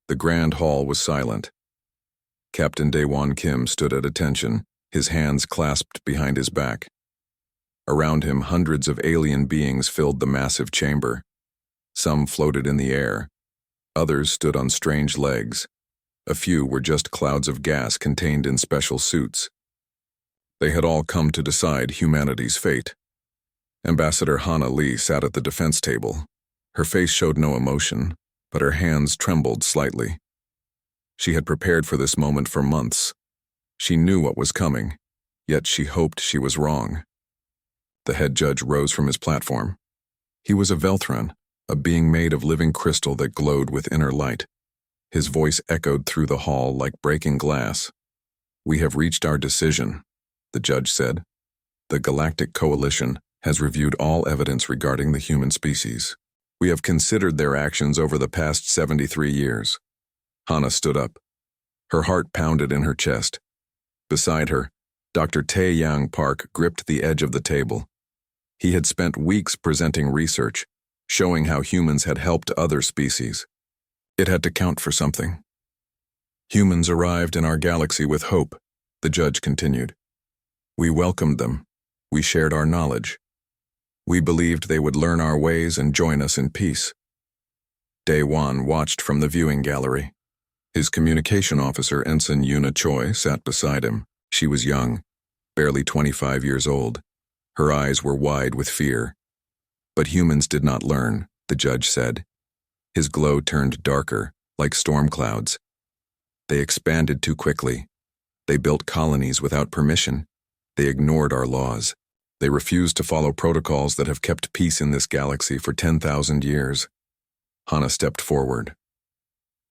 The grand hall was silent. Captain Daewon Kim stood at attention, his hands clasped behind his back. Around him, hundreds of alien beings filled the massive chamber. Some floated in the air. Others stood on strange legs. A few were just clouds of gas contained in special suits. They had all come to decide humanity's fate. Ambassador Hana Lee sat at the defense table. Her face showed no emotion, but her hands trembled slightly. She had prepared for this moment for months. She knew what was coming, yet she hoped she was wrong. The head judge rose from his platform. He was a Velthran, a being made of living crystal that glowed with inner light. His voice echoed through the hall like breaking glass. "We have reached our decision," the judge said. "The Galactic Coalition has reviewed all evidence regarding the human species. We have considered their actions over the past 73 years. Hana stood up. Her heart pounded in her chest. Beside her, Dr. Tae-Yang Park gripped the edge of the table. He had spent weeks presenting research, showing how humans had helped other species. It had to count for something. "Humans arrived in our galaxy with hope," the judge continued. "We welcomed them. We shared our knowledge. We believed they would learn our ways and join us in peace." Daewon watched from the viewing gallery. His communication officer, Ensign Yuna Choi, sat beside him. She was young, barely 25 years old. Her eyes were wide with fear. "But humans did not learn," the judge said. His glow turned darker, like storm clouds. "They expanded too quickly. They built colonies without permission. They ignored our laws. They refused to follow protocols that have kept peace in this galaxy for 10,000 years. Hana stepped forward.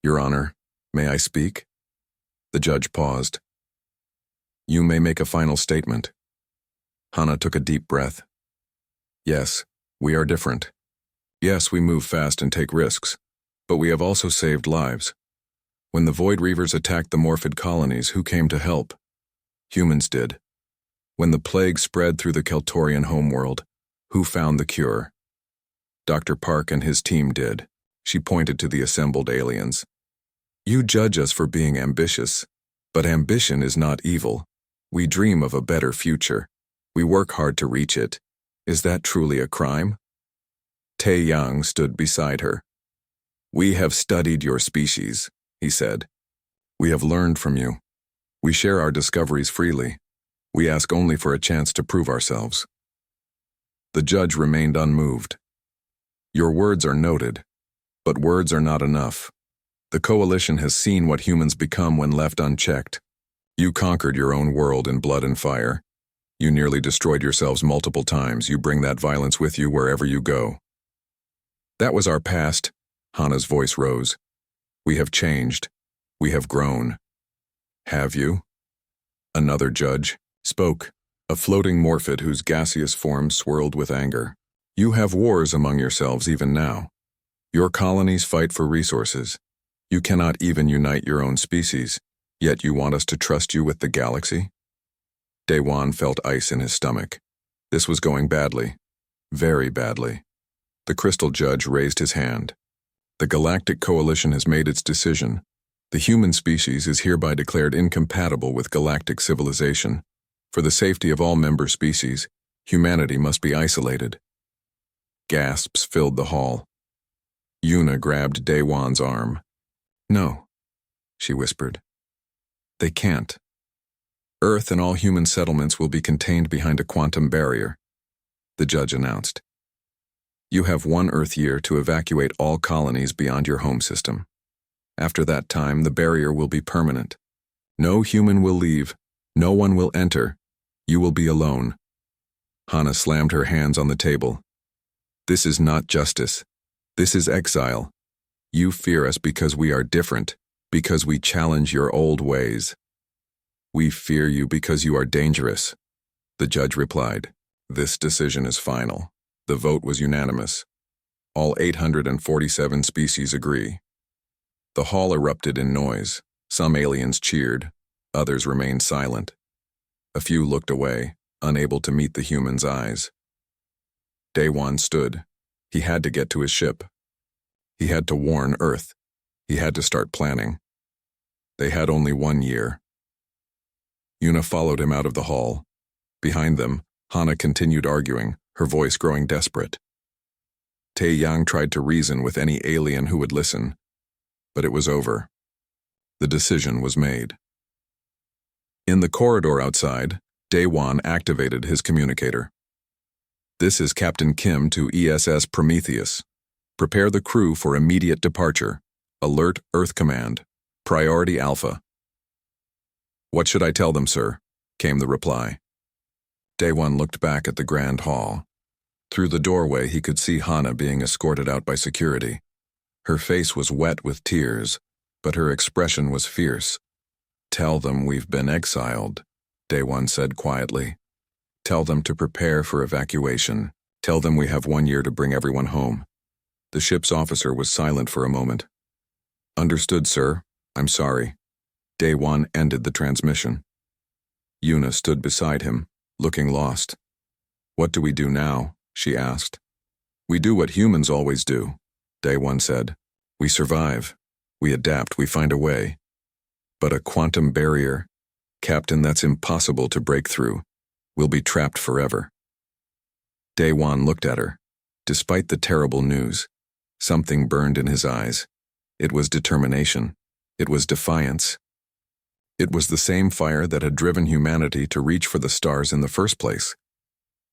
"Your Honor, may I speak?" The judge paused. "You may make a final statement." Hana took a deep breath. "Yes, we are different. Yes, we move fast and take risks, but we have also saved lives. When the Void Reavers attacked the Morphid colonies, who came to help? Humans did. When the plague spread through the Keltorian homeworld, who found the cure? Dr. Park and his team did." She pointed to the assembled aliens. "You judge us for being ambitious, but ambition is not evil. We dream of a better future. We work hard to reach it. Is that truly a crime?" Tae-Yang stood beside her. "We have studied your species," he said. "We have learned from you. We share our discoveries freely. We ask only for a chance to prove ourselves." The judge remained unmoved. "Your words are noted, but words are not enough. The Coalition has seen what humans become when left unchecked. You conquered your own world in blood and fire. You nearly destroyed yourselves multiple times. You bring that violence with you wherever you go." "That was our past," Hana's voice rose. "We have changed. We have grown." "Have you?" Another judge spoke, a floating morphid whose gaseous form swirled with anger. "You have wars among yourselves even now. Your colonies fight for resources. You cannot even unite your own species, yet you want us to trust you with the galaxy?" Daewon felt ice in his stomach. This was going badly. Very badly. The crystal judge raised his hand. "The Galactic Coalition has made its decision. The human species is hereby declared incompatible with galactic civilization. For the safety of all member species, humanity must be isolated." Gasps filled the hall. Yuna grabbed Daewon's arm. "No," she whispered. "They can't. Earth and all human settlements will be contained behind a quantum barrier," the judge announced. "You have 1 Earth year to evacuate all colonies beyond your home system. After that time, the barrier will be permanent. No human will leave. No one will enter. You will be alone." Hana slammed her hands on the table. "This is not justice. This is exile. You fear us because we are different, because we challenge your old ways." "We fear you because you are dangerous," the judge replied. "This decision is final." The vote was unanimous. All 847 species agree. The hall erupted in noise. Some aliens cheered. Others remained silent. A few looked away, unable to meet the humans' eyes. Daewon stood. He had to get to his ship. He had to warn Earth. He had to start planning. They had only 1 year. Yuna followed him out of the hall. Behind them, Hana continued arguing, her voice growing desperate. Tae-yang tried to reason with any alien who would listen, but it was over. The decision was made. In the corridor outside, Daewon activated his communicator. "This is Captain Kim to ESS Prometheus. Prepare the crew for immediate departure. Alert Earth Command. Priority Alpha." "What should I tell them, sir?" came the reply. Daewon looked back at the grand hall. Through the doorway he could see Hana being escorted out by security. Her face was wet with tears, but her expression was fierce. "Tell them we've been exiled," Daewon said quietly. "Tell them to prepare for evacuation. Tell them we have 1 year to bring everyone home." The ship's officer was silent for a moment. "Understood, sir. I'm sorry." Daewon ended the transmission. Yuna stood beside him, looking lost. "What do we do now?" she asked. "We do what humans always do," Daewon said. "We survive. We adapt. We find a way. But a quantum barrier? Captain, that's impossible to break through. We'll be trapped forever." Daewon looked at her. Despite the terrible news, something burned in his eyes. It was determination. It was defiance. It was the same fire that had driven humanity to reach for the stars in the first place.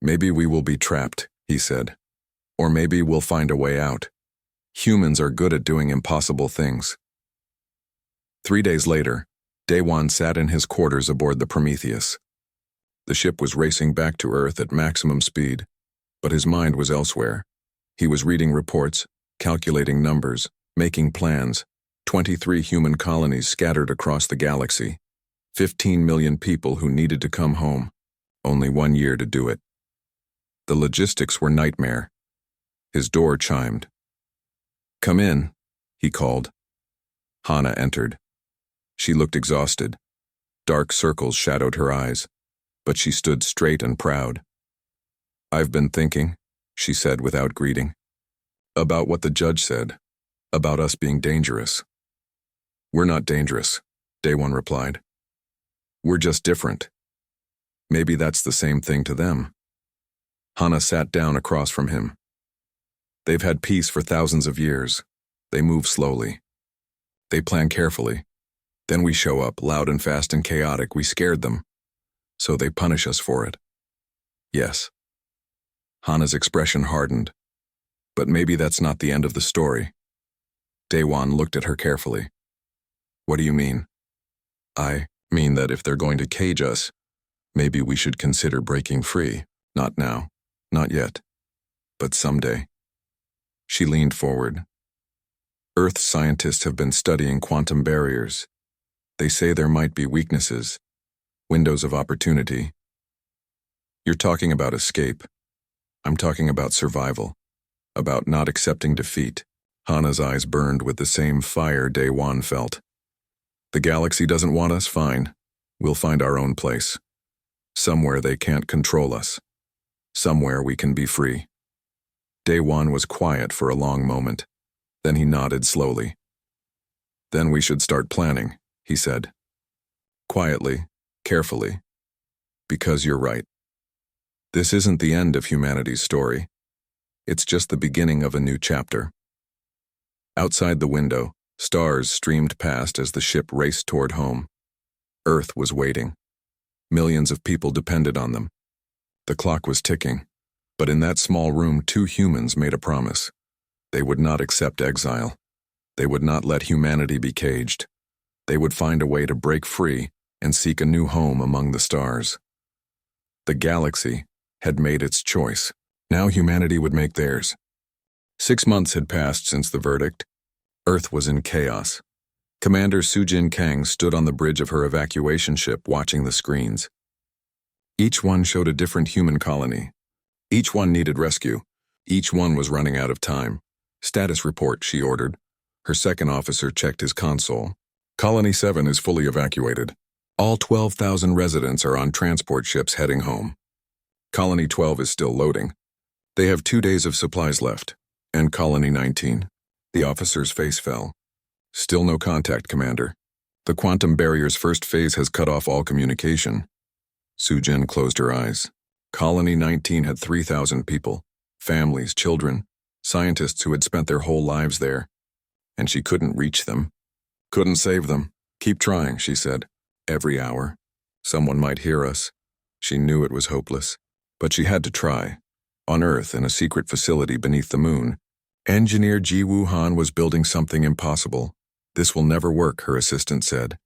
"Maybe we will be trapped," he said. "Or maybe we'll find a way out. Humans are good at doing impossible things." 3 days later, Daewon sat in his quarters aboard the Prometheus. The ship was racing back to Earth at maximum speed, but his mind was elsewhere. He was reading reports, calculating numbers, making plans. 23 human colonies scattered across the galaxy. 15 million people who needed to come home. Only 1 year to do it. The logistics were nightmare. His door chimed. "Come in," he called. Hana entered. She looked exhausted. Dark circles shadowed her eyes, but she stood straight and proud. "I've been thinking," she said without greeting, "about what the judge said, about us being dangerous." "We're not dangerous," Daewon replied. "We're just different. Maybe that's the same thing to them." Hana sat down across from him. "They've had peace for thousands of years. They move slowly. They plan carefully. Then we show up, loud and fast and chaotic. We scared them. So they punish us for it." "Yes." Hana's expression hardened. "But maybe that's not the end of the story." Daewon looked at her carefully. "What do you mean?" "I mean that if they're going to cage us, maybe we should consider breaking free. Not now. Not yet. But someday." She leaned forward. "Earth scientists have been studying quantum barriers. They say there might be weaknesses, windows of opportunity." "You're talking about escape. I'm talking about survival, about not accepting defeat." Hana's eyes burned with the same fire Daewon felt. "The galaxy doesn't want us, fine. We'll find our own place. Somewhere they can't control us. Somewhere we can be free." Daewon was quiet for a long moment. Then he nodded slowly. "Then we should start planning," he said. Quietly, carefully. "Because you're right. This isn't the end of humanity's story. It's just the beginning of a new chapter." Outside the window, stars streamed past as the ship raced toward home. Earth was waiting. Millions of people depended on them. The clock was ticking, but in that small room 2 humans made a promise. They would not accept exile. They would not let humanity be caged. They would find a way to break free and seek a new home among the stars. The galaxy had made its choice. Now humanity would make theirs. 6 months had passed since the verdict. Earth was in chaos. Commander Sujin Kang stood on the bridge of her evacuation ship watching the screens. Each one showed a different human colony. Each one needed rescue. Each one was running out of time. "Status report," she ordered. Her second officer checked his console. "Colony 7 is fully evacuated. All 12,000 residents are on transport ships heading home. Colony 12 is still loading. They have 2 days of supplies left. And Colony 19. The officer's face fell. Still no contact, Commander. The quantum barrier's first phase has cut off all communication. Sujin closed her eyes. Colony 19 had 3,000 people, families, children, scientists who had spent their whole lives there. And she couldn't reach them. Couldn't save them. Keep trying, she said. Every hour. Someone might hear us. She knew it was hopeless. But she had to try. On Earth, in a secret facility beneath the moon, engineer Ji-Woo Han was building something impossible. This will never work, her assistant said.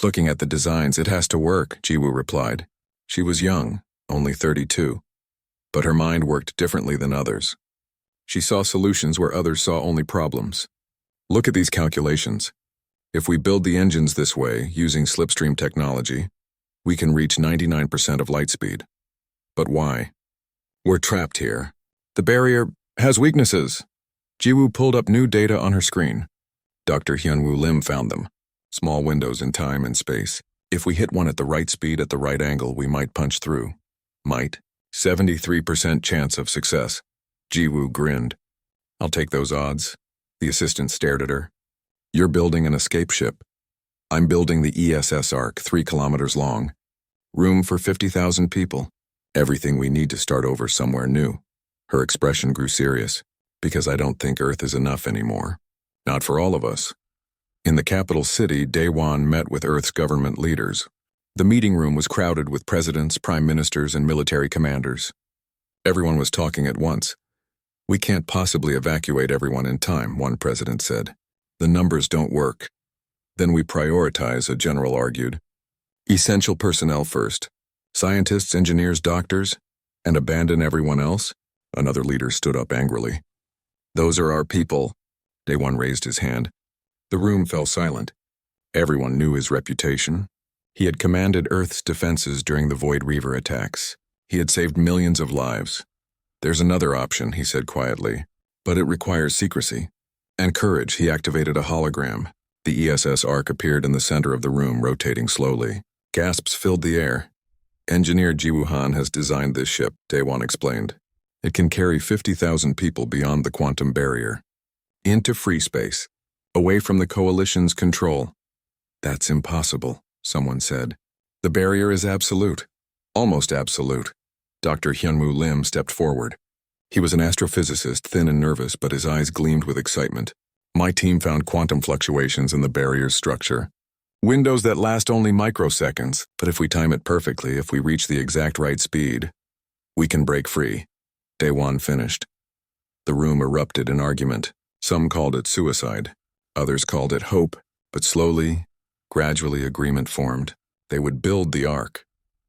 Looking at the designs, it has to work, Ji-Woo replied. She was young, only 32. But her mind worked differently than others. She saw solutions where others saw only problems. Look at these calculations. If we build the engines this way, using slipstream technology, we can reach 99% of light speed. But why? We're trapped here. The barrier has weaknesses. Ji-Woo pulled up new data on her screen. Dr. Hyunwoo Lim found them. Small windows in time and space. If we hit one at the right speed at the right angle, we might punch through. Might. 73% chance of success. Ji-Woo grinned. I'll take those odds. The assistant stared at her. You're building an escape ship. I'm building the ESS Ark, 3 kilometers long. Room for 50,000 people. Everything we need to start over somewhere new. Her expression grew serious. Because I don't think Earth is enough anymore. Not for all of us. In the capital city, Daewon met with Earth's government leaders. The meeting room was crowded with presidents, prime ministers, and military commanders. Everyone was talking at once. We can't possibly evacuate everyone in time, one president said. The numbers don't work. Then we prioritize, a general argued. Essential personnel first. Scientists, engineers, doctors, and abandon everyone else? Another leader stood up angrily. Those are our people. Daewon raised his hand. The room fell silent. Everyone knew his reputation. He had commanded Earth's defenses during the Void Reaver attacks. He had saved millions of lives. There's another option, he said quietly, but it requires secrecy. And courage. He activated a hologram. The ESS Ark appeared in the center of the room, rotating slowly. Gasps filled the air. Engineer Ji-Woo Han has designed this ship, Daewon explained. It can carry 50,000 people beyond the quantum barrier. Into free space. Away from the Coalition's control. That's impossible, someone said. The barrier is absolute. Almost absolute. Dr. Hyunwoo Lim stepped forward. He was an astrophysicist, thin and nervous, but his eyes gleamed with excitement. My team found quantum fluctuations in the barrier's structure. Windows that last only microseconds, but if we time it perfectly, if we reach the exact right speed, we can break free. Daewon finished. The room erupted in argument. Some called it suicide. Others called it hope, but slowly, gradually agreement formed. They would build the Ark.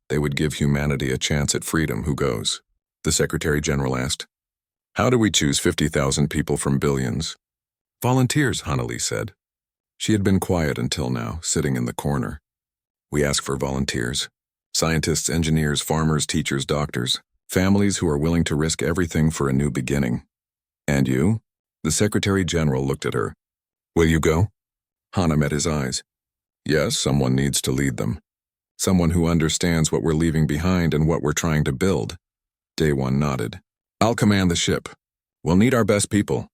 They would give humanity a chance at freedom. Who goes? The Secretary General asked. How do we choose 50,000 people from billions? Volunteers, Hanali said. She had been quiet until now, sitting in the corner. We ask for volunteers. Scientists, engineers, farmers, teachers, doctors. Families who are willing to risk everything for a new beginning. And you? The Secretary General looked at her. Will you go? Hana met his eyes. Yes, someone needs to lead them. Someone who understands what we're leaving behind and what we're trying to build. Daewon nodded. I'll command the ship. We'll need our best people.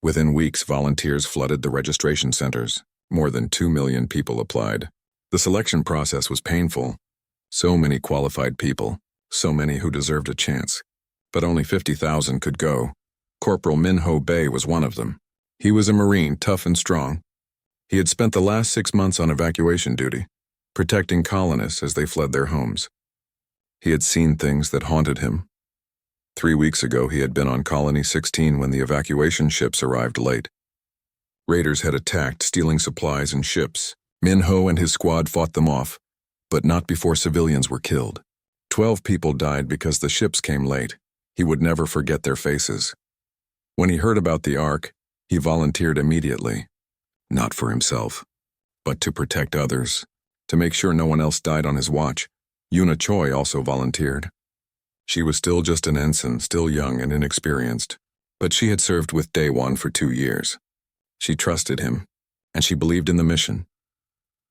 Within weeks, volunteers flooded the registration centers. More than 2 million people applied. The selection process was painful. So many qualified people. So many who deserved a chance. But only 50,000 could go. Corporal Min-ho Bae was one of them. He was a Marine, tough and strong. He had spent the last 6 months on evacuation duty, protecting colonists as they fled their homes. He had seen things that haunted him. 3 weeks ago, he had been on Colony 16 when the evacuation ships arrived late. Raiders had attacked, stealing supplies and ships. Min-ho and his squad fought them off, but not before civilians were killed. 12 people died because the ships came late. He would never forget their faces. When he heard about the Ark, he volunteered immediately. Not for himself, but to protect others, to make sure no one else died on his watch. Yuna Choi also volunteered. She was still just an ensign, still young and inexperienced, but she had served with Daewon for 2 years. She trusted him, and she believed in the mission.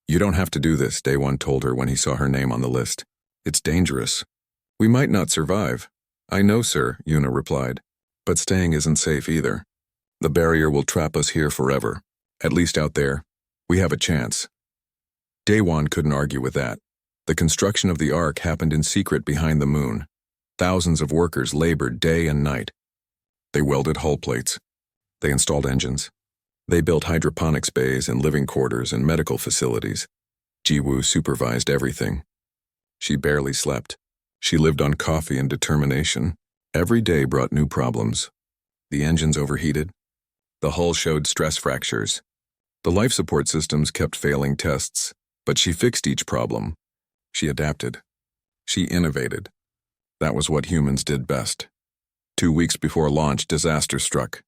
You don't have to do this, Daewon told her when he saw her name on the list. It's dangerous. We might not survive. I know, sir, Yuna replied, but staying isn't safe either. The barrier will trap us here forever. At least out there, we have a chance. Daewon couldn't argue with that. The construction of the Ark happened in secret behind the moon. Thousands of workers labored day and night. They welded hull plates. They installed engines. They built hydroponics bays and living quarters and medical facilities. Jiwoo supervised everything. She barely slept. She lived on coffee and determination. Every day brought new problems. The engines overheated. The hull showed stress fractures. The life support systems kept failing tests, but she fixed each problem. She adapted. She innovated. That was what humans did best. 2 weeks before launch, disaster struck.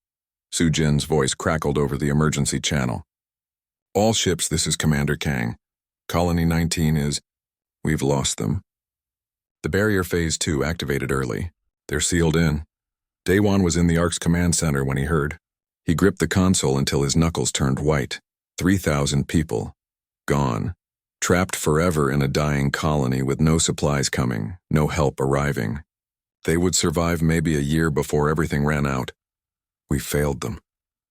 Soo-jin's voice crackled over the emergency channel. All ships, this is Commander Kang. Colony 19 is... We've lost them. The barrier phase 2 activated early. They're sealed in. Daewon was in the Ark's command center when he heard. He gripped the console until his knuckles turned white. 3,000 people. Gone. Trapped forever in a dying colony with no supplies coming, no help arriving. They would survive maybe a year before everything ran out. We failed them,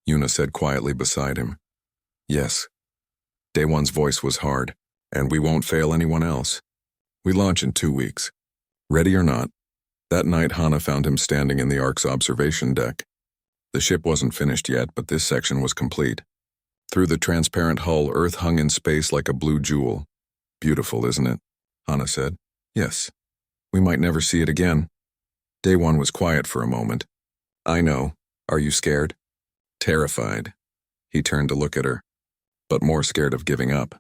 Yuna said quietly beside him. Yes. Daewon's voice was hard, and we won't fail anyone else. We launch in 2 weeks. Ready or not. That night Hana found him standing in the Ark's observation deck. The ship wasn't finished yet, but this section was complete. Through the transparent hull, Earth hung in space like a blue jewel. Beautiful, isn't it? Hana said. Yes. We might never see it again. Daewon was quiet for a moment. I know. Are you scared? Terrified. He turned to look at her. But more scared of giving up.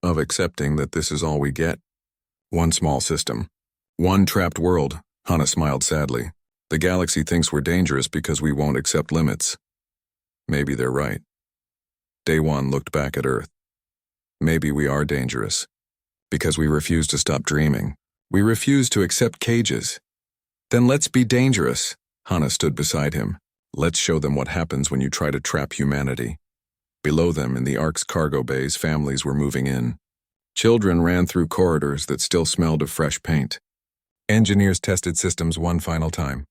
Of accepting that this is all we get. One small system. One trapped world. Hana smiled sadly. The galaxy thinks we're dangerous because we won't accept limits. Maybe they're right. Daewon looked back at Earth. Maybe we are dangerous. Because we refuse to stop dreaming. We refuse to accept cages. Then let's be dangerous. Hana stood beside him. Let's show them what happens when you try to trap humanity. Below them, in the Ark's cargo bays, families were moving in. Children ran through corridors that still smelled of fresh paint. Engineers tested systems one final time.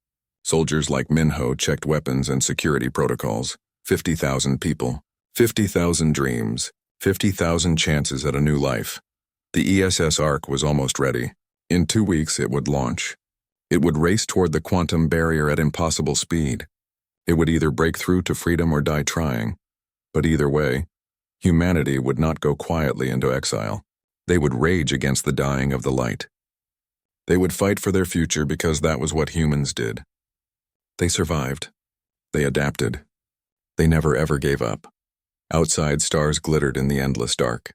Soldiers like Minho checked weapons and security protocols. 50,000 people. 50,000 dreams. 50,000 chances at a new life. The ESS Ark was almost ready. In 2 weeks, it would launch. It would race toward the quantum barrier at impossible speed. It would either break through to freedom or die trying. But either way, humanity would not go quietly into exile. They would rage against the dying of the light. They would fight for their future because that was what humans did. They survived. They adapted. They never ever gave up. Outside, stars glittered in the endless dark.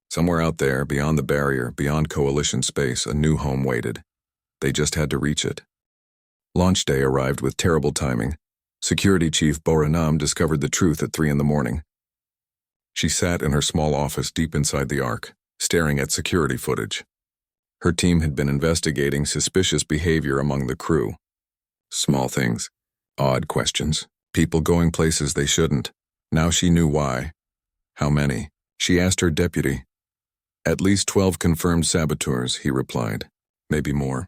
Somewhere out there, beyond the barrier, beyond Coalition space, a new home waited. They just had to reach it. Launch day arrived with terrible timing. Security Chief Boranam discovered the truth at 3 a.m. She sat in her small office deep inside the Ark, staring at security footage. Her team had been investigating suspicious behavior among the crew. Small things, odd questions, people going places they shouldn't. Now she knew why. How many? She asked her deputy. At least 12 confirmed saboteurs, he replied. Maybe more.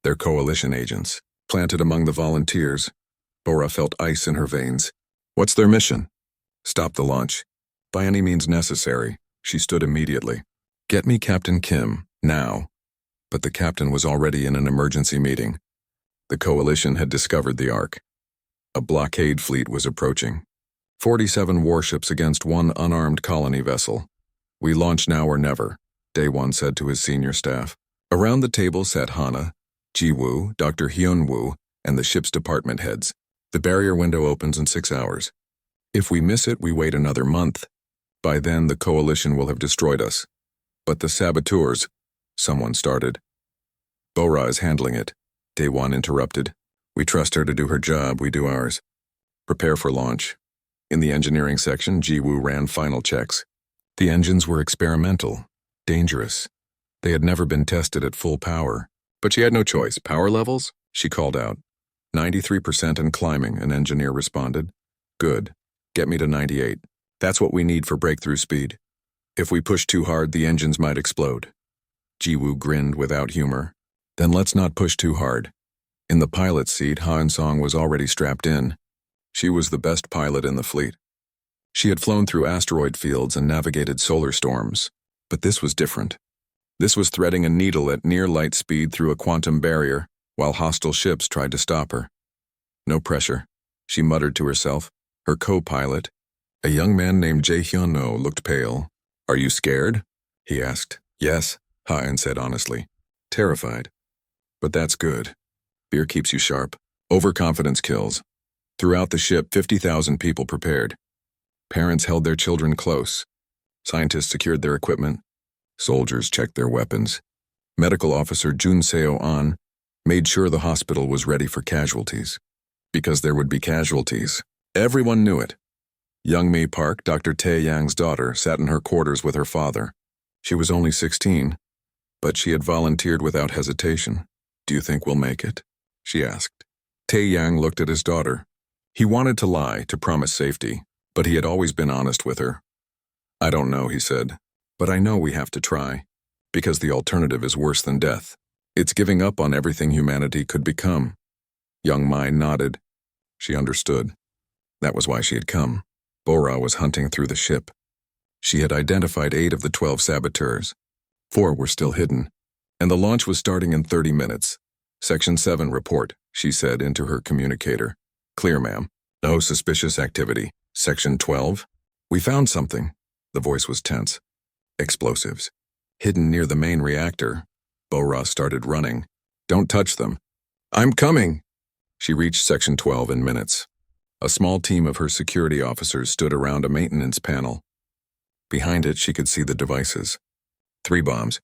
They're Coalition agents, planted among the volunteers. Bora felt ice in her veins. What's their mission? Stop the launch. By any means necessary. She stood immediately. Get me Captain Kim, now. But the captain was already in an emergency meeting. The Coalition had discovered the Ark. A blockade fleet was approaching. 47 warships against one unarmed colony vessel. We launch now or never, Daewon said to his senior staff. Around the table sat Hana, Jiwoo, Dr. Hyunwoo, and the ship's department heads. The barrier window opens in 6 hours. If we miss it, we wait another month. By then, the Coalition will have destroyed us. But the saboteurs, someone started. Bora is handling it, Daewon interrupted. We trust her to do her job, we do ours. Prepare for launch. In the engineering section, Jiwoo ran final checks. The engines were experimental, dangerous. They had never been tested at full power. But she had no choice. Power levels? She called out. 93% and climbing, an engineer responded. Good. Get me to 98. That's what we need for breakthrough speed. If we push too hard, the engines might explode. Jiwoo grinned without humor. Then let's not push too hard. In the pilot's seat, Han Song was already strapped in. She was the best pilot in the fleet. She had flown through asteroid fields and navigated solar storms, but this was different. This was threading a needle at near light speed through a quantum barrier while hostile ships tried to stop her. No pressure, she muttered to herself. Her co-pilot, a young man named Jae Hyun-no, looked pale. "Are you scared?" he asked. "Yes," Ha-in said honestly. "Terrified. But that's good. Fear keeps you sharp. Overconfidence kills." Throughout the ship, 50,000 people prepared. Parents held their children close. Scientists secured their equipment. Soldiers checked their weapons. Medical officer Jun Seo-an made sure the hospital was ready for casualties. Because there would be casualties. Everyone knew it. Young-mi Park, Dr. Tae-yang's daughter, sat in her quarters with her father. She was only 16, but she had volunteered without hesitation. "Do you think we'll make it?" she asked. Tae-yang looked at his daughter. He wanted to lie, to promise safety, but he had always been honest with her. "I don't know," he said, "but I know we have to try, because the alternative is worse than death. It's giving up on everything humanity could become." Young Mai nodded. She understood. That was why she had come. Bora was hunting through the ship. She had identified 8 of the 12 saboteurs. 4 were still hidden, and the launch was starting in 30 minutes. "Section 7 report," she said into her communicator. "Clear, ma'am. No suspicious activity." "Section 12? We found something." The voice was tense. "Explosives. Hidden near the main reactor." Bora started running. "Don't touch them." "I'm coming." She reached Section 12 in minutes. A small team of her security officers stood around a maintenance panel. Behind it, she could see the devices. 3 bombs.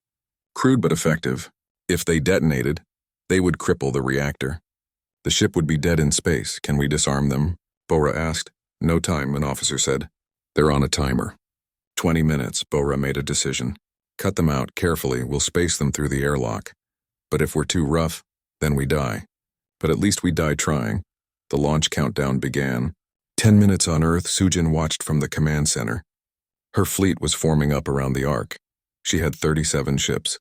Crude but effective. If they detonated, they would cripple the reactor. The ship would be dead in space. "Can we disarm them?" Bora asked. "No time," an officer said. "They're on a timer." 20 minutes, Bora made a decision. "Cut them out carefully. We'll space them through the airlock. But if we're too rough, then we die. But at least we die trying." The launch countdown began. 10 minutes on Earth, Sujin watched from the command center. Her fleet was forming up around the Ark. She had 37 ships.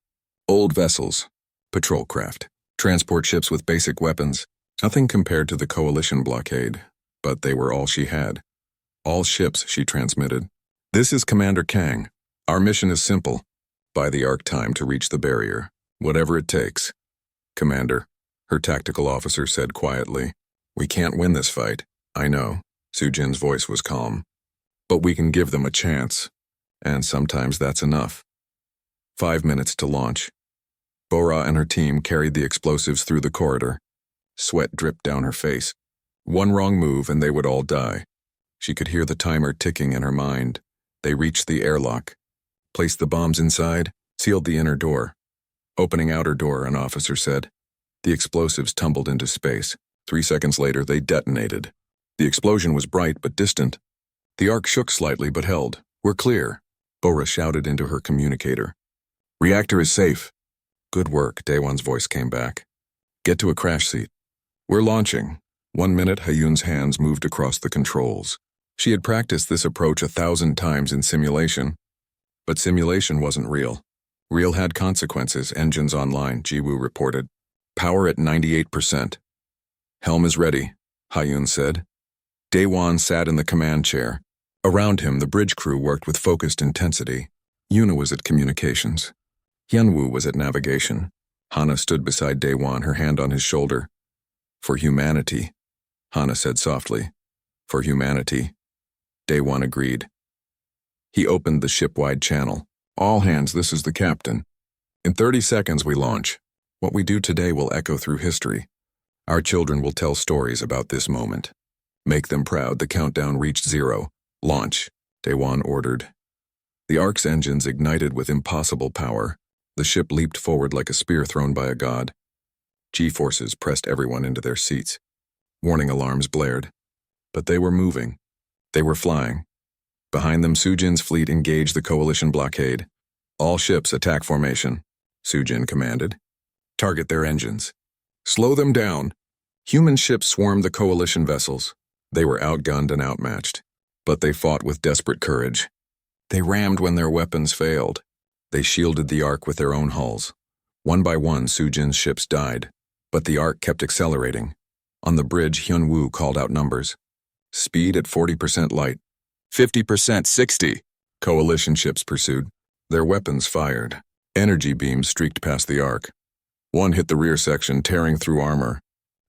Old vessels, patrol craft, transport ships with basic weapons. Nothing compared to the coalition blockade, but they were all she had. "All ships," she transmitted. "This is Commander Kang. Our mission is simple. Buy the Ark time to reach the barrier, whatever it takes." "Commander," her tactical officer said quietly, "we can't win this fight." "I know." Sujin's voice was calm. "But we can give them a chance, and sometimes that's enough." 5 minutes to launch. Bora and her team carried the explosives through the corridor. Sweat dripped down her face. One wrong move and they would all die. She could hear the timer ticking in her mind. They reached the airlock, placed the bombs inside, sealed the inner door. Opening outer door, an officer said. The explosives tumbled into space. 3 seconds later, they detonated. The explosion was bright but distant. The Ark shook slightly but held. "We're clear," Bora shouted into her communicator. "Reactor is safe." "Good work," Daewon's voice came back. "Get to a crash seat." "We're launching." 1 minute, Hayun's hands moved across the controls. She had practiced this approach 1,000 times in simulation. But simulation wasn't real. Real had consequences. "Engines online," Jiwoo reported. "Power at 98%. "Helm is ready," Hayun said. Daewon sat in the command chair. Around him, the bridge crew worked with focused intensity. Yuna was at communications. Hyunwoo was at navigation. Hana stood beside Daewon, her hand on his shoulder. "For humanity," Hana said softly. "For humanity." Daewon agreed. He opened the ship-wide channel. "All hands, this is the captain. In 30 seconds we launch. What we do today will echo through history. Our children will tell stories about this moment. Make them proud." The countdown reached 0. "Launch," Daewon ordered. The Ark's engines ignited with impossible power. The ship leaped forward like a spear thrown by a god. G-forces pressed everyone into their seats. Warning alarms blared. But they were moving. They were flying. Behind them, Sujin's fleet engaged the coalition blockade. "All ships attack formation," Sujin commanded. "Target their engines. Slow them down." Human ships swarmed the coalition vessels. They were outgunned and outmatched. But they fought with desperate courage. They rammed when their weapons failed. They shielded the Ark with their own hulls. One by one, Sujin's ships died. But the Ark kept accelerating. On the bridge, Hyunwoo called out numbers. "Speed at 40% light. 50%, 60. Coalition ships pursued. Their weapons fired. Energy beams streaked past the arc. One hit the rear section, tearing through armor.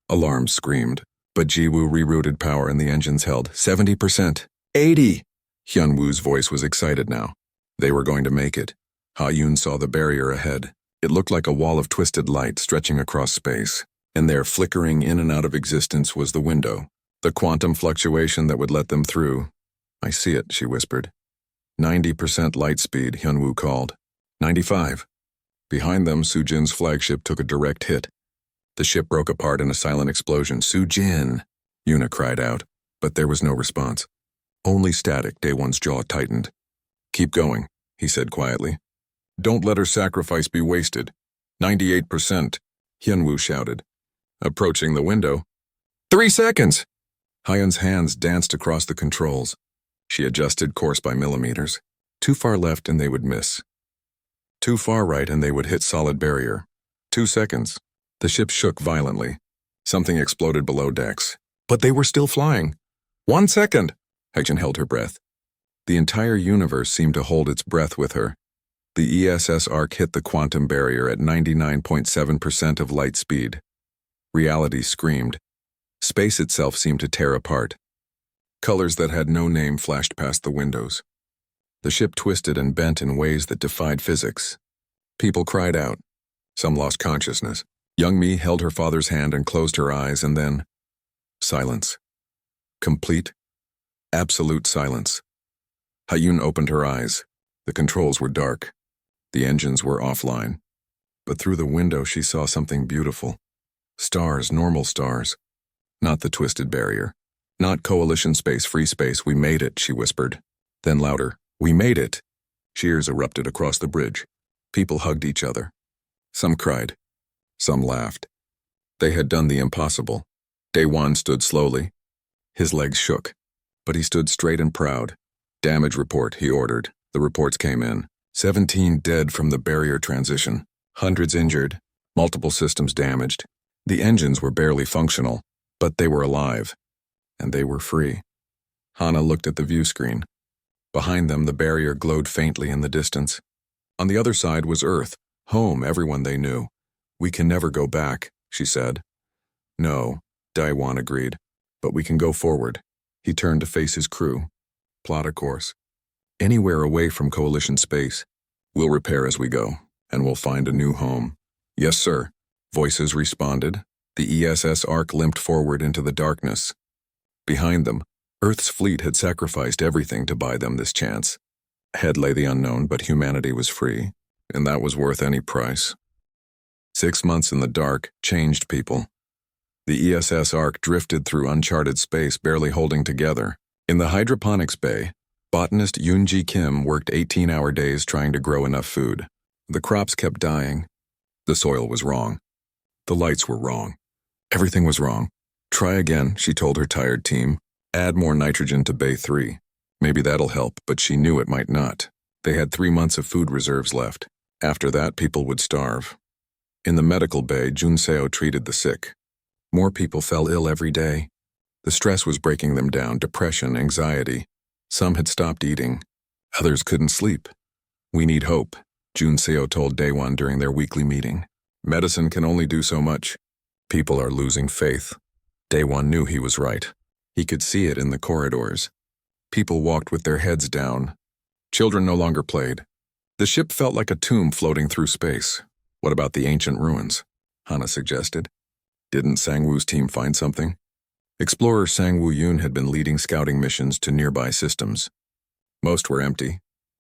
Alarms screamed, but Jiwoo rerouted power and the engines held. 70%. 80! Hyunwoo's voice was excited now. They were going to make it. Ha-Yun saw the barrier ahead. It looked like a wall of twisted light stretching across space, and there, flickering in and out of existence, was the window, the quantum fluctuation that would let them through. I see it, she whispered. 90% light speed, Hyunwoo called. 95. Behind them, Sujin's flagship took a direct hit. The ship broke apart in a silent explosion. Sujin! Yuna cried out, but there was no response. Only static. Daewon's jaw tightened. Keep going, he said quietly. Don't let her sacrifice be wasted. 98%, Hyunwoo shouted. Approaching the window. 3 seconds! Hyun's hands danced across the controls. She adjusted course by millimeters. Too far left and they would miss. Too far right and they would hit solid barrier. 2 seconds. The ship shook violently. Something exploded below decks. But they were still flying. 1 second! Haechan held her breath. The entire universe seemed to hold its breath with her. The ESS arc hit the quantum barrier at 99.7% of light speed. Reality screamed. Space itself seemed to tear apart. Colors that had no name flashed past the windows. The ship twisted and bent in ways that defied physics. People cried out. Some lost consciousness. Youngmi held her father's hand and closed her eyes, and then silence. Complete, absolute silence. Ha-Yun opened her eyes. The controls were dark. The engines were offline. But through the window she saw something beautiful. Stars, normal stars. Not the twisted barrier. Not coalition space, free space. We made it, she whispered. Then louder. We made it. Cheers erupted across the bridge. People hugged each other. Some cried. Some laughed. They had done the impossible. Daewon stood slowly. His legs shook, but he stood straight and proud. Damage report, he ordered. The reports came in. 17 dead from the barrier transition. Hundreds injured. Multiple systems damaged. The engines were barely functional, but they were alive. And they were free. Hana looked at the view screen. Behind them, the barrier glowed faintly in the distance. On the other side was Earth, home, everyone they knew. We can never go back, she said. No, Daewon agreed, but we can go forward. He turned to face his crew. Plot a course. Anywhere away from coalition space. We'll repair as we go, and we'll find a new home. Yes, sir. Voices responded. The ESS arc limped forward into the darkness. Behind them, Earth's fleet had sacrificed everything to buy them this chance. Ahead lay the unknown, but humanity was free, and that was worth any price. 6 months in the dark changed people. The ESS arc drifted through uncharted space, barely holding together. In the hydroponics bay, botanist Yoonji Kim worked 18-hour days trying to grow enough food. The crops kept dying. The soil was wrong. The lights were wrong. Everything was wrong. Try again, she told her tired team. Add more nitrogen to Bay 3. Maybe that'll help, but she knew it might not. They had 3 months of food reserves left. After that, people would starve. In the medical bay, Junseo treated the sick. More people fell ill every day. The stress was breaking them down, depression, anxiety. Some had stopped eating. Others couldn't sleep. We need hope, Junseo told Daewon during their weekly meeting. Medicine can only do so much. People are losing faith. Daewon knew he was right. He could see it in the corridors. People walked with their heads down. Children no longer played. The ship felt like a tomb floating through space. What about the ancient ruins? Hana suggested. Didn't Sangwoo's team find something? Explorer Sangwoo Yoon had been leading scouting missions to nearby systems. Most were empty,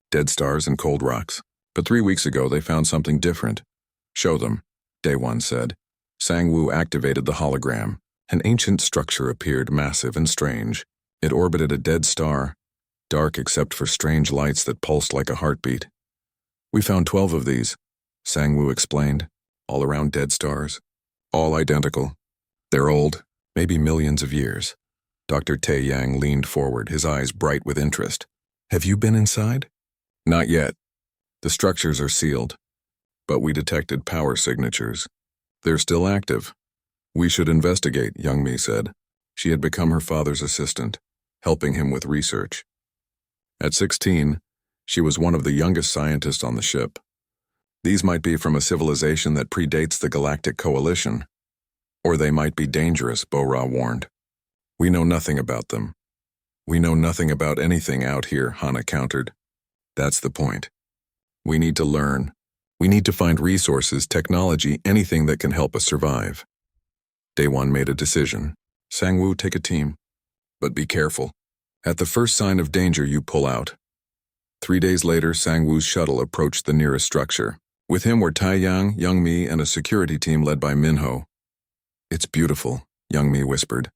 dead stars and cold rocks. But 3 weeks ago they found something different. Show them, Daewon said. Sangwoo activated the hologram. An ancient structure appeared, massive and strange. It orbited a dead star, dark except for strange lights that pulsed like a heartbeat. We found 12 of these, Sangwoo explained, all around dead stars. All identical. They're old, maybe millions of years. Dr. Tae Yang leaned forward, his eyes bright with interest. Have you been inside? Not yet. The structures are sealed, but we detected power signatures. They're still active. We should investigate, Youngmi said. She had become her father's assistant, helping him with research. At 16, she was one of the youngest scientists on the ship. These might be from a civilization that predates the Galactic Coalition. Or they might be dangerous, Bo-Ra warned. We know nothing about them. We know nothing about anything out here, Hana countered. That's the point. We need to learn. We need to find resources, technology, anything that can help us survive. Daewon made a decision. Sang-woo, take a team. But be careful. At the first sign of danger, you pull out. 3 days later, Sang-woo's shuttle approached the nearest structure. With him were Taeyang, Young-mi, and a security team led by Minho. It's beautiful, Young-mi whispered.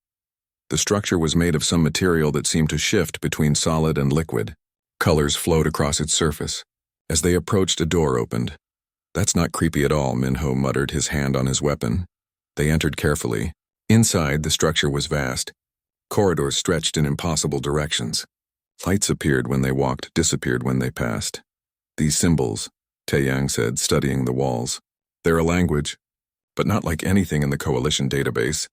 The structure was made of some material that seemed to shift between solid and liquid. Colors flowed across its surface. As they approached, a door opened. That's not creepy at all, Minho muttered, his hand on his weapon. They entered carefully. Inside, the structure was vast. Corridors stretched in impossible directions. Lights appeared when they walked, disappeared when they passed. These symbols, Taeyang said, studying the walls. They're a language, but not like anything in the Coalition database.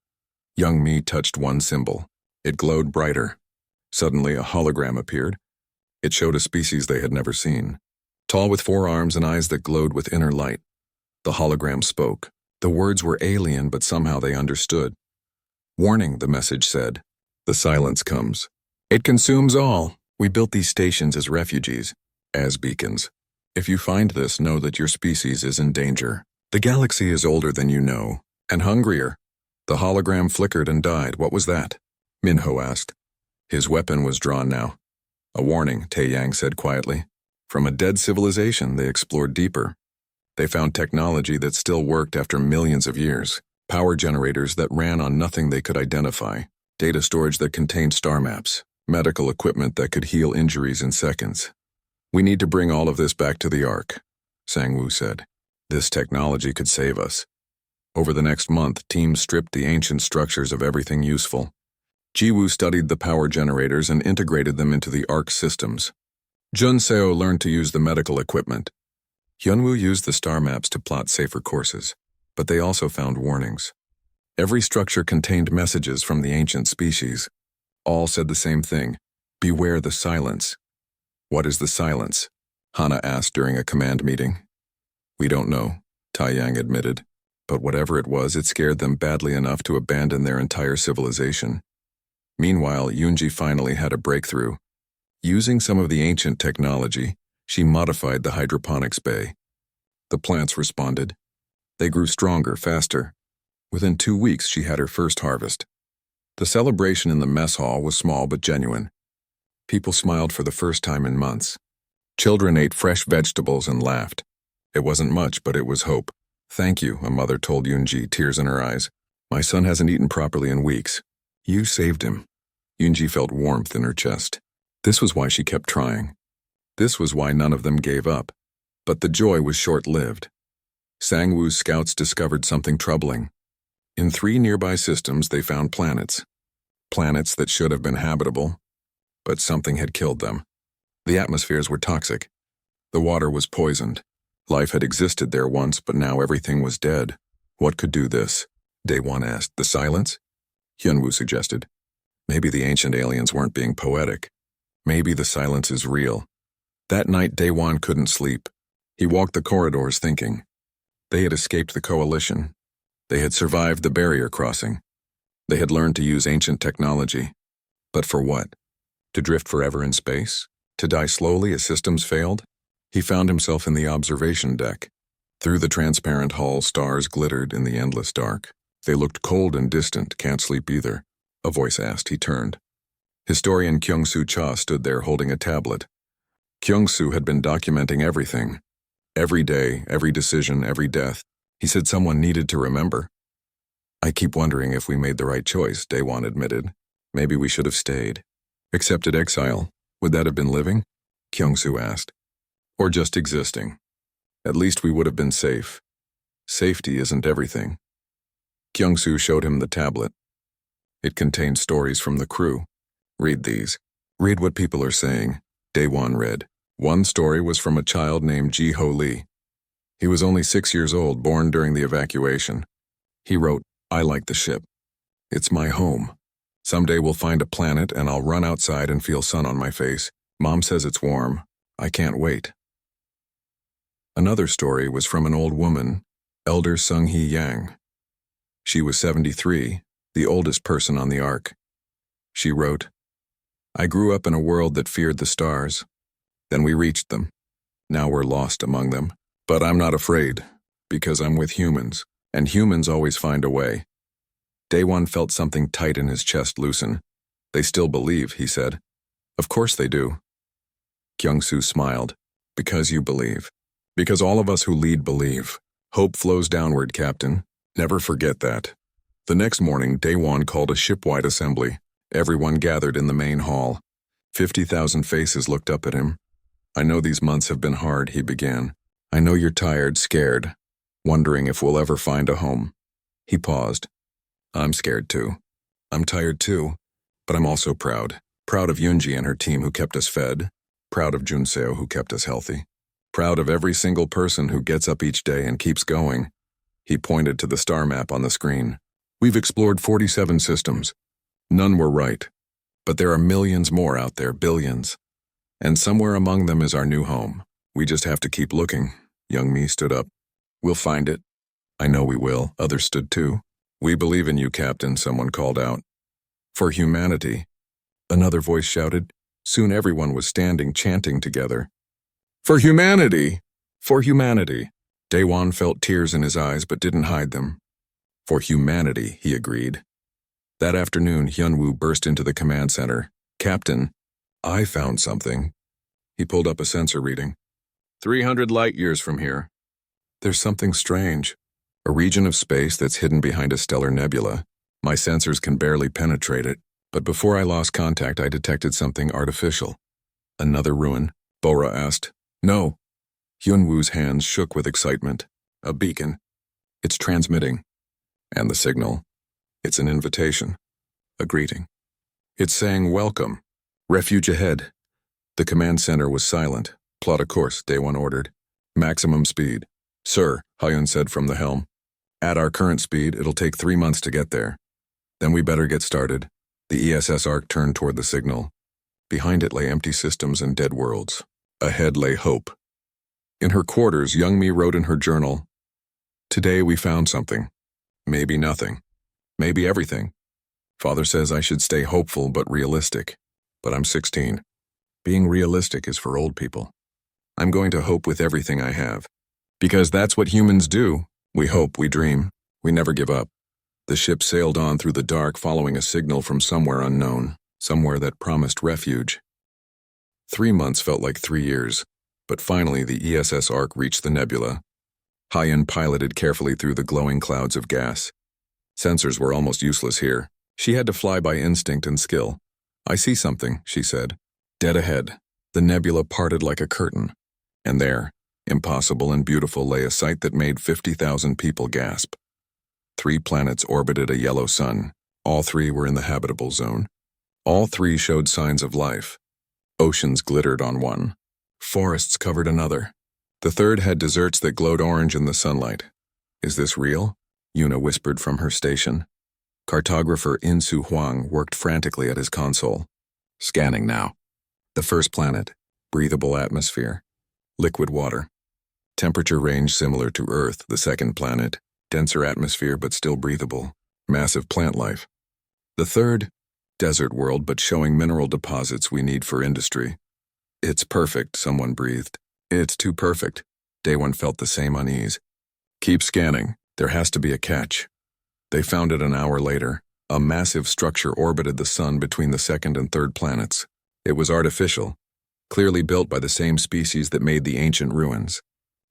Young-mi touched one symbol. It glowed brighter. Suddenly, a hologram appeared. It showed a species they had never seen. Tall with 4 arms and eyes that glowed with inner light. The hologram spoke. The words were alien, but somehow they understood. Warning, the message said. The silence comes. It consumes all. We built these stations as refugees, as beacons. If you find this, know that your species is in danger. The galaxy is older than you know, and hungrier. The hologram flickered and died. What was that? Minho asked. His weapon was drawn now. A warning, Taeyang said quietly. From a dead civilization, they explored deeper. They found technology that still worked after millions of years. Power generators that ran on nothing they could identify. Data storage that contained star maps. Medical equipment that could heal injuries in seconds. We need to bring all of this back to the Ark, Sang-woo said. This technology could save us. Over the next month, teams stripped the ancient structures of everything useful. Ji-woo studied the power generators and integrated them into the Ark systems. Jun-seo learned to use the medical equipment. Hyun-woo used the star maps to plot safer courses, but they also found warnings. Every structure contained messages from the ancient species. All said the same thing. Beware the silence. What is the silence? Hana asked during a command meeting. We don't know, Taeyang admitted. But whatever it was, it scared them badly enough to abandon their entire civilization. Meanwhile, Yoonji finally had a breakthrough. Using some of the ancient technology, she modified the hydroponics bay. The plants responded. They grew stronger, faster. Within 2 weeks, she had her first harvest. The celebration in the mess hall was small but genuine. People smiled for the first time in months. Children ate fresh vegetables and laughed. It wasn't much, but it was hope. Thank you, a mother told Yoonji, tears in her eyes. My son hasn't eaten properly in weeks. You saved him. Yoonji felt warmth in her chest. This was why she kept trying. This was why none of them gave up. But the joy was short-lived. Sang-woo's scouts discovered something troubling. In 3 nearby systems, they found planets. Planets that should have been habitable, but something had killed them. The atmospheres were toxic. The water was poisoned. Life had existed there once, but now everything was dead. What could do this? Daewon asked. The silence? Hyun-woo suggested. Maybe the ancient aliens weren't being poetic. Maybe the silence is real. That night, Daewon couldn't sleep. He walked the corridors thinking. They had escaped the Coalition. They had survived the barrier crossing. They had learned to use ancient technology. But for what? To drift forever in space? To die slowly as systems failed? He found himself in the observation deck. Through the transparent hull, stars glittered in the endless dark. They looked cold and distant. Can't sleep either. A voice asked. He turned. Historian Kyung-soo Cha stood there holding a tablet. Kyung-soo had been documenting everything. Every day, every decision, every death. He said someone needed to remember. I keep wondering if we made the right choice, Daewon admitted. Maybe we should have stayed. Accepted exile. Would that have been living? Kyung-soo asked. Or just existing. At least we would have been safe. Safety isn't everything. Kyung-soo showed him the tablet. It contained stories from the crew. Read these. Read what people are saying. Daewon read. One story was from a child named Ji-ho Lee. He was only 6 years old, born during the evacuation. He wrote, I like the ship. It's my home. Someday we'll find a planet and I'll run outside and feel sun on my face. Mom says it's warm. I can't wait. Another story was from an old woman, Elder Sung-hee Yang. She was 73, the oldest person on the Ark. She wrote, I grew up in a world that feared the stars. Then we reached them. Now we're lost among them. But I'm not afraid, because I'm with humans, and humans always find a way. Daewon felt something tight in his chest loosen. They still believe, he said. Of course they do. Kyung-soo smiled. Because you believe. Because all of us who lead believe. Hope flows downward, Captain. Never forget that. The next morning, Daewon called a ship-wide assembly. Everyone gathered in the main hall. 50,000 faces looked up at him. I know these months have been hard, he began. I know you're tired, scared, wondering if we'll ever find a home. He paused. I'm scared too. I'm tired too, but I'm also proud. Proud of Yoonji and her team who kept us fed. Proud of Junseo who kept us healthy. Proud of every single person who gets up each day and keeps going. He pointed to the star map on the screen. We've explored 47 systems. None were right. But there are millions more out there, billions. And somewhere among them is our new home. We just have to keep looking. Young Mi stood up. We'll find it. I know we will. Others stood too. We believe in you, Captain, someone called out. For humanity. Another voice shouted. Soon everyone was standing, chanting together. For humanity! For humanity! Daewon felt tears in his eyes but didn't hide them. For humanity, he agreed. That afternoon, Hyunwoo burst into the command center. Captain, I found something. He pulled up a sensor reading. 300 light years from here. There's something strange. A region of space that's hidden behind a stellar nebula. My sensors can barely penetrate it, but before I lost contact, I detected something artificial. Another ruin? Bora asked. No. Hyunwoo's hands shook with excitement. A beacon. It's transmitting. And the signal. It's an invitation. A greeting. It's saying welcome. Refuge ahead. The command center was silent. Plot a course, Daewon ordered. Maximum speed. Sir, Hyun said from the helm. At our current speed, it'll take 3 months to get there. Then we better get started. The ESS Ark turned toward the signal. Behind it lay empty systems and dead worlds. Ahead lay hope. In her quarters, Young Mi wrote in her journal, Today we found something. Maybe nothing. Maybe everything. Father says I should stay hopeful but realistic. But I'm 16. Being realistic is for old people. I'm going to hope with everything I have. Because that's what humans do. We hope, we dream. We never give up. The ship sailed on through the dark, following a signal from somewhere unknown, somewhere that promised refuge. 3 months felt like 3 years, but finally the ESS Ark reached the nebula. Hyun piloted carefully through the glowing clouds of gas. Sensors were almost useless here. She had to fly by instinct and skill. I see something, she said. Dead ahead, the nebula parted like a curtain. And there, impossible and beautiful, lay a sight that made 50,000 people gasp. 3 planets orbited a yellow sun. All 3 were in the habitable zone. All 3 showed signs of life. Oceans glittered on one. Forests covered another. The third had deserts that glowed orange in the sunlight. Is this real? Yuna whispered from her station. Cartographer In-Soo Hwang worked frantically at his console. Scanning now. The first planet, breathable atmosphere. Liquid water. Temperature range similar to Earth. The second planet, denser atmosphere but still breathable. Massive plant life. The third, desert world but showing mineral deposits we need for industry. It's perfect, someone breathed. It's too perfect. Daewon felt the same unease. Keep scanning. There has to be a catch. They found it an hour later. A massive structure orbited the sun between the second and third planets. It was artificial, clearly built by the same species that made the ancient ruins.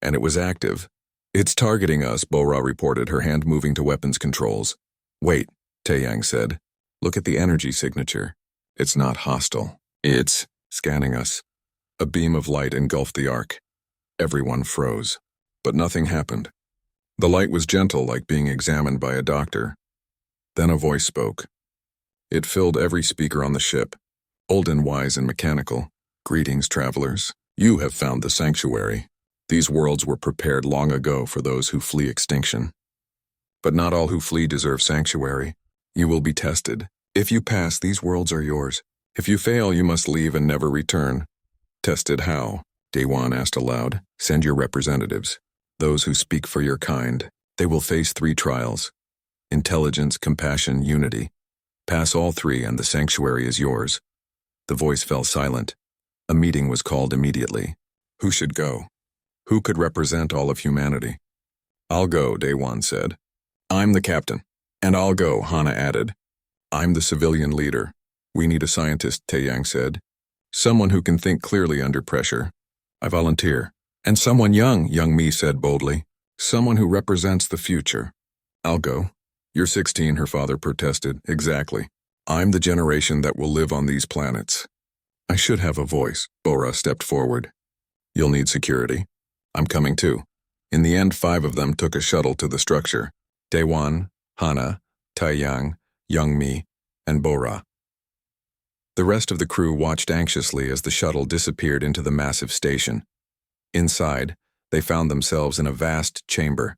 And it was active. It's targeting us, Bora reported, her hand moving to weapons controls. Wait, Taeyang said. Look at the energy signature. It's not hostile. It's scanning us. A beam of light engulfed the Ark. Everyone froze. But nothing happened. The light was gentle, like being examined by a doctor. Then a voice spoke. It filled every speaker on the ship. Old and wise and mechanical. Greetings, travelers. You have found the sanctuary. These worlds were prepared long ago for those who flee extinction. But not all who flee deserve sanctuary. You will be tested. If you pass, these worlds are yours. If you fail, you must leave and never return. Tested how? Daewon asked aloud. Send your representatives. Those who speak for your kind. They will face 3 trials. Intelligence, compassion, unity. Pass all 3 and the sanctuary is yours. The voice fell silent. A meeting was called immediately. Who should go? Who could represent all of humanity? I'll go, Daewon said. I'm the captain. And I'll go, Hana added. I'm the civilian leader. We need a scientist, Taeyang said. Someone who can think clearly under pressure. I volunteer. And someone young, Young Mi said boldly. Someone who represents the future. I'll go. You're 16, her father protested. Exactly. I'm the generation that will live on these planets. I should have a voice. Bora stepped forward. You'll need security. I'm coming too. In the end, 5 of them took a shuttle to the structure. Daewon, Hana, Taeyang, Young Mi, and Bora. The rest of the crew watched anxiously as the shuttle disappeared into the massive station. Inside, they found themselves in a vast chamber.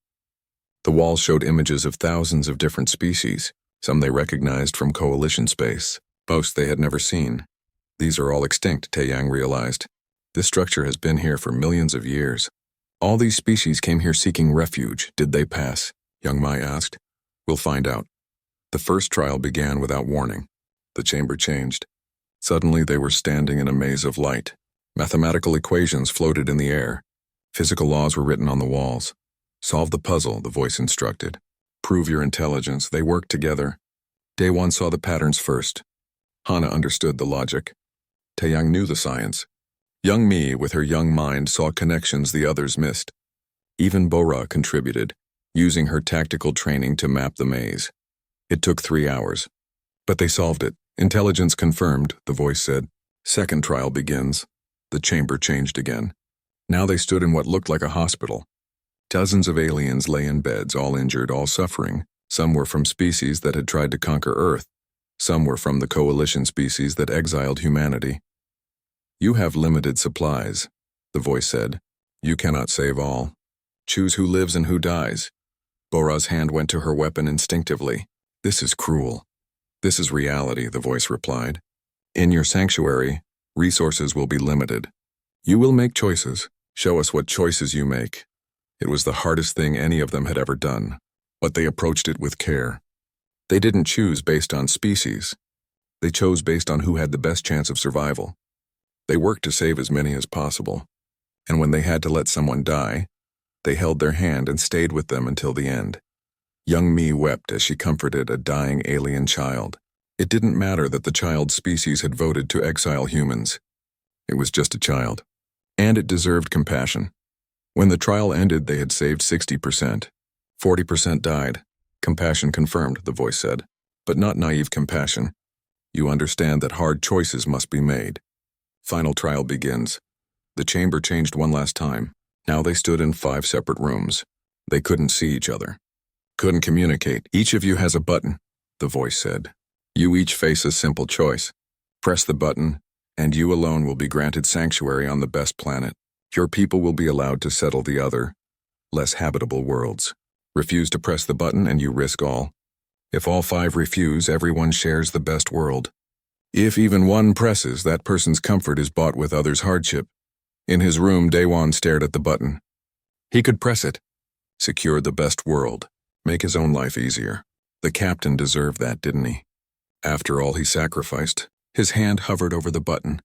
The walls showed images of thousands of different species, some they recognized from Coalition space, most they had never seen. These are all extinct, Taeyang realized. This structure has been here for millions of years. All these species came here seeking refuge. Did they pass? Young Mai asked. We'll find out. The first trial began without warning. The chamber changed. Suddenly they were standing in a maze of light. Mathematical equations floated in the air. Physical laws were written on the walls. Solve the puzzle, the voice instructed. Prove your intelligence. They worked together. Daewon saw the patterns first. Hana understood the logic. Taeyang knew the science. Young Mi, with her young mind, saw connections the others missed. Even Bora contributed, using her tactical training to map the maze. It took 3 hours. But they solved it. Intelligence confirmed, the voice said. Second trial begins. The chamber changed again. Now they stood in what looked like a hospital. Dozens of aliens lay in beds, all injured, all suffering. Some were from species that had tried to conquer Earth. Some were from the Coalition species that exiled humanity. You have limited supplies, the voice said. You cannot save all. Choose who lives and who dies. Bora's hand went to her weapon instinctively. This is cruel. This is reality, the voice replied. In your sanctuary, resources will be limited. You will make choices. Show us what choices you make. It was the hardest thing any of them had ever done, but they approached it with care. They didn't choose based on species. They chose based on who had the best chance of survival. They worked to save as many as possible, and when they had to let someone die, they held their hand and stayed with them until the end. Young Mi wept as she comforted a dying alien child. It didn't matter that the child's species had voted to exile humans. It was just a child, and it deserved compassion. When the trial ended, they had saved 60%. 40% died. Compassion confirmed, the voice said, but not naive compassion. You understand that hard choices must be made. Final trial begins. The chamber changed one last time. Now they stood in 5 separate rooms. They couldn't see each other. Couldn't communicate. Each of you has a button, the voice said. You each face a simple choice. Press the button, and you alone will be granted sanctuary on the best planet. Your people will be allowed to settle the other, less habitable worlds. Refuse to press the button and you risk all. If all 5 refuse, everyone shares the best world. If even one presses, that person's comfort is bought with others' hardship. In his room, Daewon stared at the button. He could press it. Secure the best world. Make his own life easier. The captain deserved that, didn't he? After all he sacrificed, his hand hovered over the button.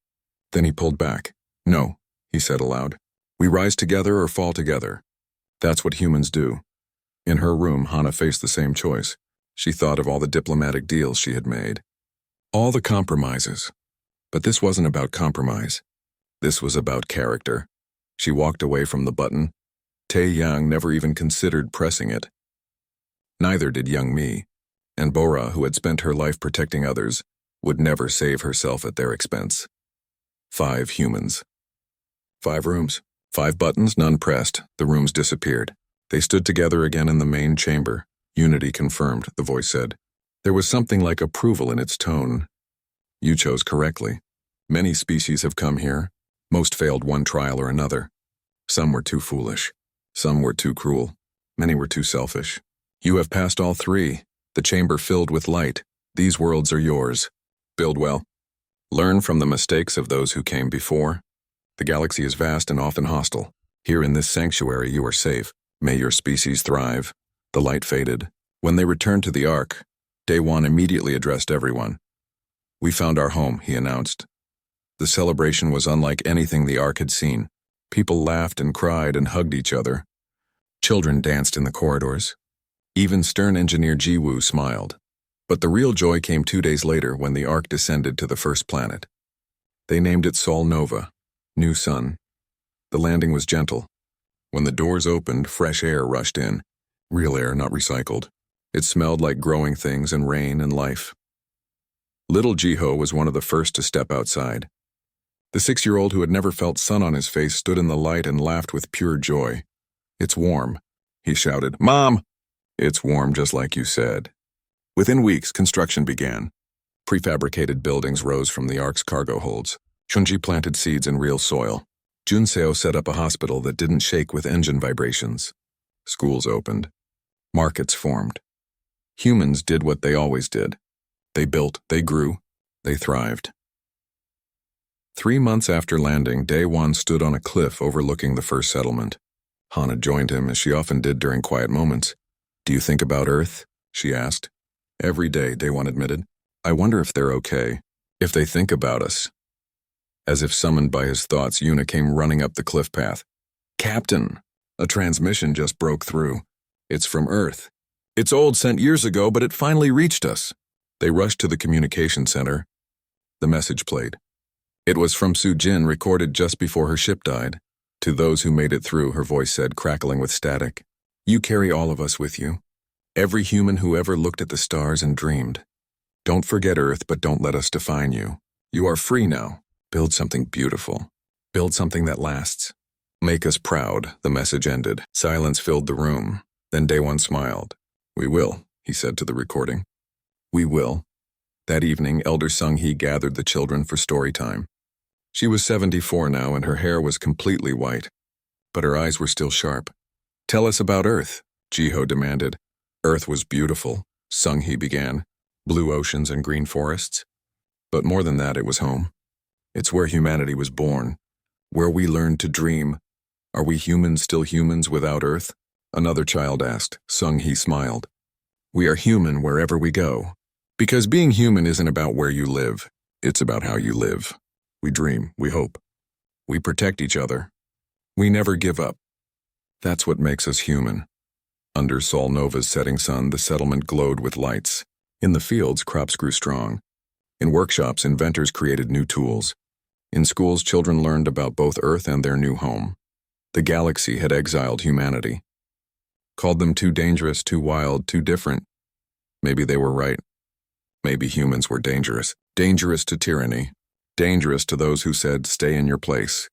Then he pulled back. No, he said aloud. We rise together or fall together. That's what humans do. In her room, Hana faced the same choice. She thought of all the diplomatic deals she had made. All the compromises. But this wasn't about compromise. This was about character. She walked away from the button. Taeyang never even considered pressing it. Neither did Young Mi, and Bora, who had spent her life protecting others, would never save herself at their expense. 5 humans. 5 rooms. 5 buttons, none pressed. The rooms disappeared. They stood together again in the main chamber. Unity confirmed, the voice said. There was something like approval in its tone. You chose correctly. Many species have come here. Most failed one trial or another. Some were too foolish. Some were too cruel. Many were too selfish. You have passed all 3. The chamber filled with light. These worlds are yours. Build well. Learn from the mistakes of those who came before. The galaxy is vast and often hostile. Here in this sanctuary you are safe. May your species thrive." The light faded. When they returned to the Ark, Day One immediately addressed everyone. "We found our home," he announced. The celebration was unlike anything the Ark had seen. People laughed and cried and hugged each other. Children danced in the corridors. Even stern engineer Ji-Woo smiled. But the real joy came 2 days later when the Ark descended to the first planet. They named it Sol Nova, new sun. The landing was gentle. When the doors opened, fresh air rushed in. Real air, not recycled. It smelled like growing things and rain and life. Little Jiho was one of the first to step outside. The 6-year-old who had never felt sun on his face stood in the light and laughed with pure joy. "It's warm," he shouted. "Mom!" "It's warm just like you said." Within weeks, construction began. Prefabricated buildings rose from the Ark's cargo holds. Chunji planted seeds in real soil. Junseo set up a hospital that didn't shake with engine vibrations. Schools opened. Markets formed. Humans did what they always did. They built, they grew, they thrived. 3 months after landing, Day One stood on a cliff overlooking the first settlement. Hana joined him, as she often did during quiet moments. "Do you think about Earth?" she asked. "Every day," Day One admitted. "I wonder if they're okay, if they think about us." As if summoned by his thoughts, Yuna came running up the cliff path. "Captain!" A transmission just broke through. "It's from Earth. It's old, sent years ago, but it finally reached us." They rushed to the communication center. The message played. It was from Su-Jin, recorded just before her ship died. "To those who made it through," her voice said, crackling with static. "You carry all of us with you. Every human who ever looked at the stars and dreamed. Don't forget Earth, but don't let us define you. You are free now. Build something beautiful. Build something that lasts. Make us proud." The message ended. Silence filled the room. Then Day One smiled. "We will," he said to the recording. "We will." That evening, Elder Sung-hee gathered the children for story time. She was 74 now, and her hair was completely white. But her eyes were still sharp. "Tell us about Earth," Jiho demanded. "Earth was beautiful," Sung-hee began. "Blue oceans and green forests. But more than that, it was home. It's where humanity was born. Where we learned to dream. Are we humans still humans without Earth?" Another child asked. Sung-hee smiled. "We are human wherever we go. Because being human isn't about where you live. It's about how you live. We dream, we hope. We protect each other. We never give up. That's what makes us human." Under Sol Nova's setting sun, the settlement glowed with lights. In the fields, crops grew strong. In workshops, inventors created new tools. In schools, children learned about both Earth and their new home. The galaxy had exiled humanity. Called them too dangerous, too wild, too different. Maybe they were right. Maybe humans were dangerous. Dangerous to tyranny. Dangerous to those who said, "Stay in your place."